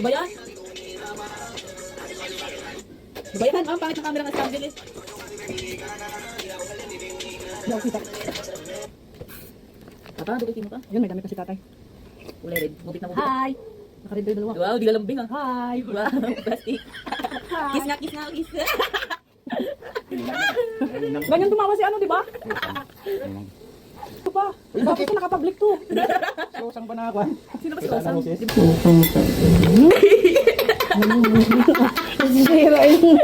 Ba yan? Ba yan? Ang pangit ng camera ng stand eh. Hindi ako kita. Papa, dukitin mo pa. Yun, may damit na si tatay. Kulay red. Mubik na mubik. Hi! Nakarid kayo dalawa. Wow, di lalambing ah. Hi! Wow, plastic. Kiss nga, kiss nga, kiss. Ganyan tumawa si ano, di ba? Ito pa. Bakit ka nakapablik to? So, saan ba nakakuha? Sino ba si Rosang? Zero yung...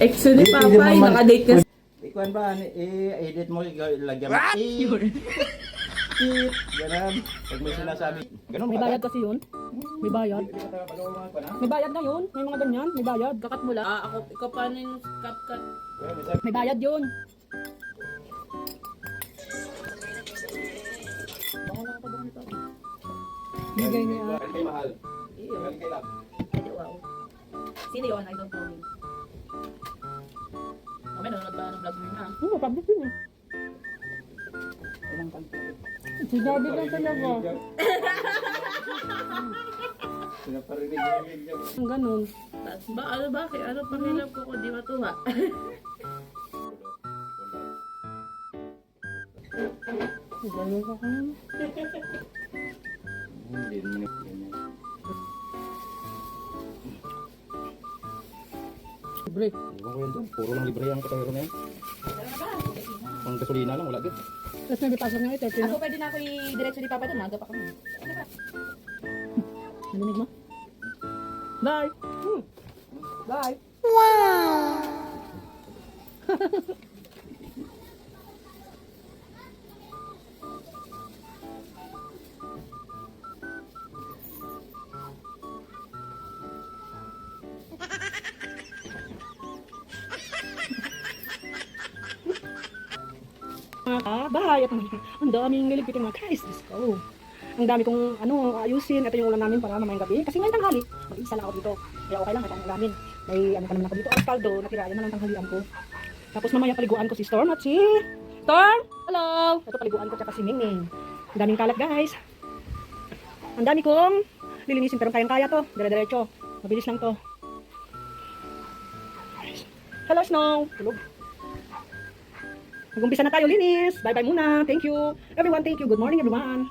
Ex ni Papa, ay nakadate ka. Ikuan ba, i-edit mo, lagyan mo. Ganun. Pag may sinasabi. Ganun May bayad kasi yun. May bayad. May bayad na yun. May mga ganyan. May bayad. Kakat mo lang. Ako, ikaw paano yung CapCut? May bayad yun. Bigay niya. Kay mahal. Iyo. Kay love. Ay, wow. Sino yun? I don't know him. Mamaya nanonood ba ng vlog mo yun ha? Oo, public yun eh. Sinabi lang talaga. Pinaparinig yung video. Ang ganun. Ba, ano bakit? Ano pangarap ko kung di matuwa? Ganun ka kayo. Hindi naman ganyan. Libre. Iwan ko yan dyan. Puro lang libre ang kasayro na yan. Pang gasolina lang, wala din. Tapos may pasok nga ito. Ako pwede na ako i-diretso ni Papa doon. Naga pa kami. Narinig mo? Bye! Bye! Bahay at ang daming niligpitin mga guys. Let's go. Ang dami kong ayusin. Ito yung ulam namin para mamayang gabi. Kasi ngayon tanghali, mag-isa lang ako dito. Kaya okay lang, ito ang ulamin. May ano pa naman ako dito. Alcaldo, natira. Yan na lang tanghalian ko. Tapos mamaya paliguan ko si Storm at si... Storm! Hello! Ito paliguan ko tsaka si Mingming. Ang daming kalat guys. Ang dami kong lilinisin pero kayang-kaya to. Dire-diretso. Mabilis lang to. Hello Snow! Tulog. Mag-umpisa na tayo linis. Bye-bye muna. Thank you. Everyone, thank you. Good morning everyone.